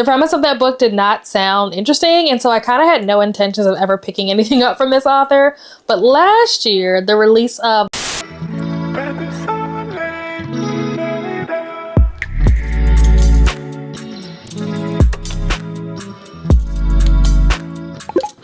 The premise of that book did not sound interesting, and so I kind of had no intentions of ever picking anything up from this author. But last year, the release of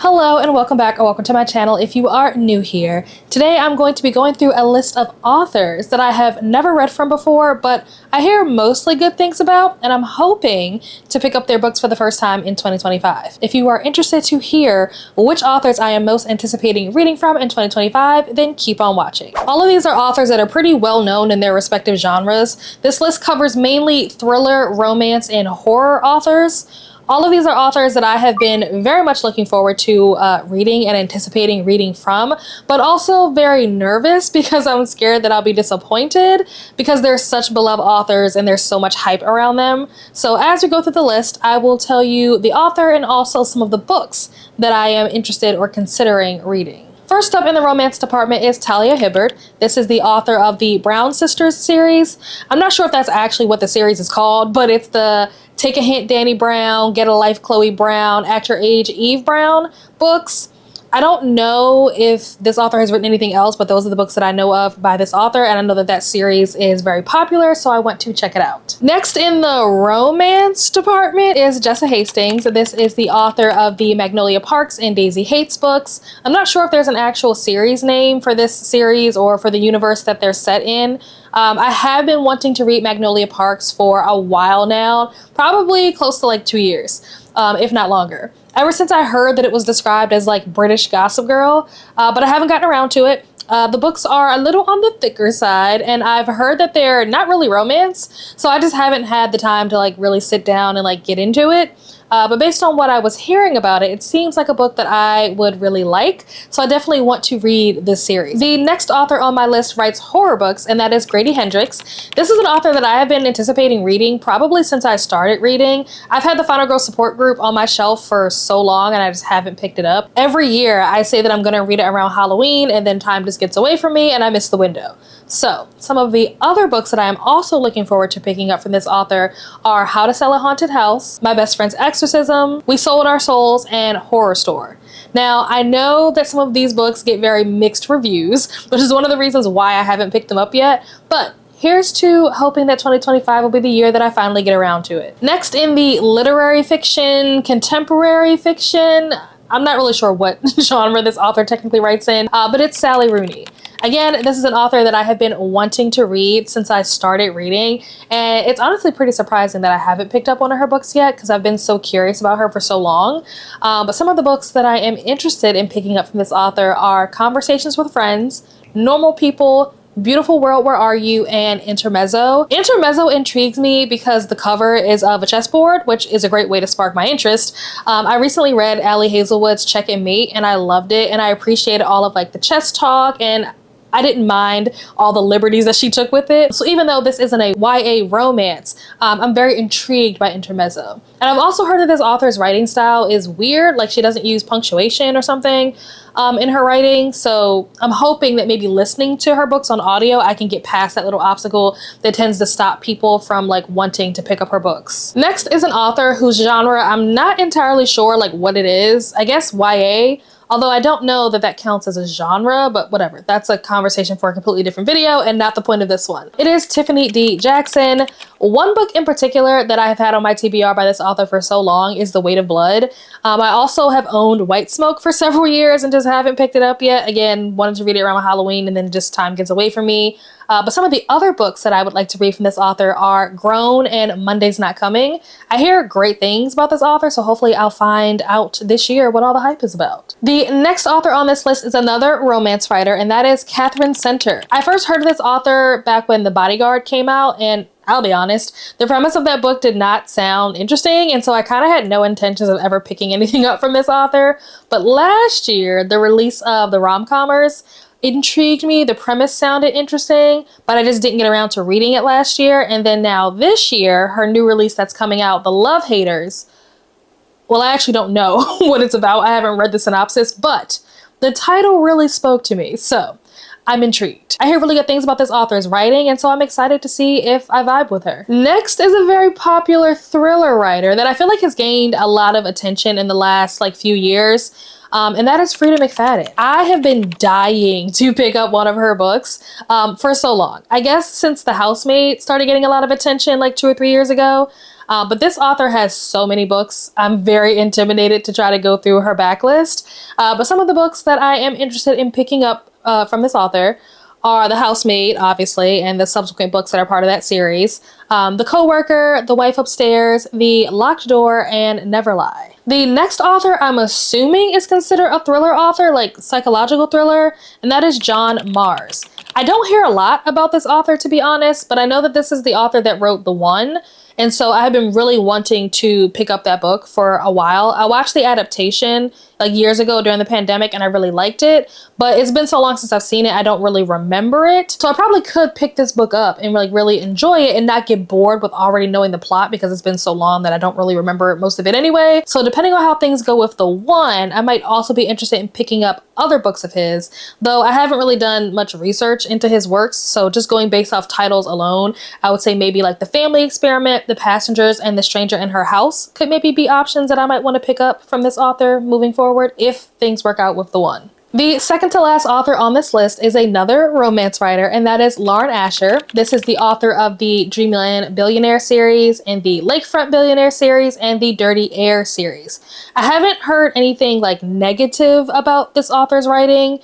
Hello and welcome back, or welcome to my channel if you are new here. Today I'm going to be going through a list of authors that I have never read from before, but I hear mostly good things about, and I'm hoping to pick up their books for the first time in 2025. If you are interested to hear which authors I am most anticipating reading from in 2025, then keep on watching. All of these are authors that are pretty well known in their respective genres. This list covers mainly thriller, romance, and horror authors. All of these are authors that I have been very much looking forward to reading and anticipating reading from, but also very nervous because I'm scared that I'll be disappointed because they're such beloved authors and there's so much hype around them. So as we go through the list, I will tell you the author and also some of the books that I am interested or considering reading. First up in the romance department is Talia Hibbert. This is the author of the Brown Sisters series. I'm not sure if that's actually what the series is called, but it's the Take a Hint Danny Brown, Get a Life Chloe Brown, At Your Age Eve Brown books. I don't know if this author has written anything else, but those are the books that I know of by this author, and I know that that series is very popular, so I went to check it out. Next in the romance department is Jessa Hastings. This is the author of the Magnolia Parks and Daisy Hates books. I'm not sure if there's an actual series name for this series or for the universe that they're set in. I have been wanting to read Magnolia Parks for a while now, probably close to like 2 years, if not longer. Ever since I heard that it was described as like British Gossip Girl, but I haven't gotten around to it. The books are a little on the thicker side, and I've heard that they're not really romance, so I just haven't had the time to like really sit down and like get into it. But based on what I was hearing about it, it seems like a book that I would really like, so I definitely want to read this series. The next author on my list writes horror books, and that is Grady Hendrix. This is an author that I have been anticipating reading probably since I started reading. I've had the Final Girl support group on my shelf for so long, and I just haven't picked it up. Every year, I say that I'm going to read it around Halloween, and then time just gets away from me, and I miss the window. So, some of the other books that I am also looking forward to picking up from this author are How to Sell a Haunted House, My Best Friend's Exorcism, We Sold Our Souls, and Horror Store. Now, I know that some of these books get very mixed reviews, which is one of the reasons why I haven't picked them up yet, but here's to hoping that 2025 will be the year that I finally get around to it. Next in the literary fiction, contemporary fiction, I'm not really sure what genre this author technically writes in, but it's Sally Rooney. Again, this is an author that I have been wanting to read since I started reading, and it's honestly pretty surprising that I haven't picked up one of her books yet because I've been so curious about her for so long. But some of the books that I am interested in picking up from this author are Conversations with Friends, Normal People, Beautiful World, Where Are You, and Intermezzo. Intermezzo intrigues me because the cover is of a chessboard, which is a great way to spark my interest. I recently read Ali Hazelwood's Check and Mate, and I loved it, and I appreciated all of like the chess talk, and I didn't mind all the liberties that she took with it. So even though this isn't a YA romance, I'm very intrigued by Intermezzo. And I've also heard that this author's writing style is weird, like she doesn't use punctuation or something in her writing. So I'm hoping that maybe listening to her books on audio, I can get past that little obstacle that tends to stop people from like wanting to pick up her books. Next is an author whose genre I'm not entirely sure like what it is. I guess YA. Although I don't know that that counts as a genre, but whatever. That's a conversation for a completely different video and not the point of this one. It is Tiffany D. Jackson. One book in particular that I have had on my TBR by this author for so long is The Weight of Blood. I also have owned White Smoke for several years and just haven't picked it up yet. Again, wanted to read it around Halloween and then just time gets away from me. But some of the other books that I would like to read from this author are Grown and Monday's Not Coming. I hear great things about this author, so hopefully I'll find out this year what all the hype is about. The next author on this list is another romance writer, and that is Catherine Center. I first heard of this author back when The Bodyguard came out, and I'll be honest, the premise of that book did not sound interesting, and so I kind of had no intentions of ever picking anything up from this author. But last year, the release of The Rom-Commers intrigued me. The premise sounded interesting, but I just didn't get around to reading it last year. And then now this year, her new release that's coming out, The Love Haters. Well, I actually don't know what it's about. I haven't read the synopsis, but the title really spoke to me. So I'm intrigued. I hear really good things about this author's writing, and so I'm excited to see if I vibe with her. Next is a very popular thriller writer that I feel like has gained a lot of attention in the last few years. And that is Frida McFadden. I have been dying to pick up one of her books for so long. I guess since The Housemaid started getting a lot of attention 2 or 3 years ago. But this author has so many books. I'm very intimidated to try to go through her backlist. But some of the books that I am interested in picking up from this author are The Housemaid, obviously, and the subsequent books that are part of that series. The Coworker, The Wife Upstairs, The Locked Door, and Never Lie. The next author I'm assuming is considered a thriller author, psychological thriller, and that is John Mars. I don't hear a lot about this author, to be honest, but I know that this is the author that wrote The One. And so I have been really wanting to pick up that book for a while. I watched the adaptation years ago during the pandemic and I really liked it, but it's been so long since I've seen it, I don't really remember it. So I probably could pick this book up and really enjoy it and not get bored with already knowing the plot because it's been so long that I don't really remember most of it anyway. So depending on how things go with The One, I might also be interested in picking up other books of his, though I haven't really done much research into his works. So just going based off titles alone, I would say maybe The Family Experiment, The Passengers, and The Stranger in Her House could maybe be options that I might want to pick up from this author moving forward if things work out with The One. The second to last author on this list is another romance writer, and that is Lauren Asher. This is the author of the Dreamland Billionaire series and the Lakefront Billionaire series and the Dirty Air series. I haven't heard anything negative about this author's writing.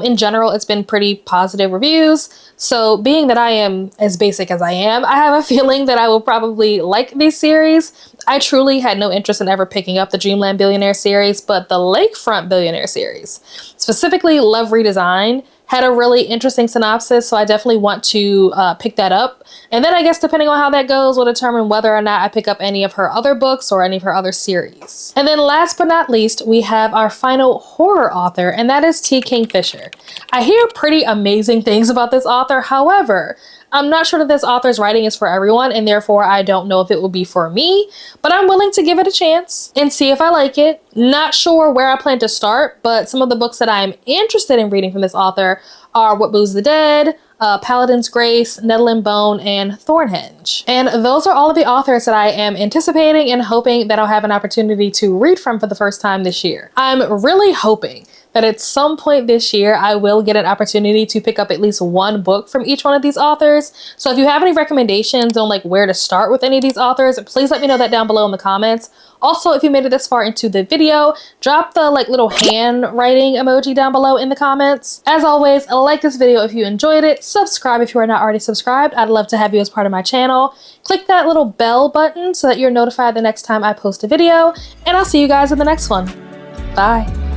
In general, it's been pretty positive reviews. So being that I am as basic as I am, I have a feeling that I will probably like these series. I truly had no interest in ever picking up the Dreamland Billionaire series, but the Lakefront Billionaire series, specifically Love Redesigned, had a really interesting synopsis, so I definitely want to pick that up. And then I guess depending on how that goes will determine whether or not I pick up any of her other books or any of her other series. And then last but not least, we have our final horror author, and that is T. Kingfisher. I hear pretty amazing things about this author. However, I'm not sure that this author's writing is for everyone, and therefore I don't know if it will be for me, but I'm willing to give it a chance and see if I like it. Not sure where I plan to start, but some of the books that I'm interested in reading from this author are What Moves the Dead, Paladin's Grace, Nettle and Bone, and Thornhenge. And those are all of the authors that I am anticipating and hoping that I'll have an opportunity to read from for the first time this year. I'm really hoping that at some point this year, I will get an opportunity to pick up at least one book from each one of these authors. So if you have any recommendations on where to start with any of these authors, please let me know that down below in the comments. Also, if you made it this far into the video, drop the little handwriting emoji down below in the comments. As always, like this video if you enjoyed it, subscribe if you are not already subscribed. I'd love to have you as part of my channel. Click that little bell button so that you're notified the next time I post a video, and I'll see you guys in the next one. Bye.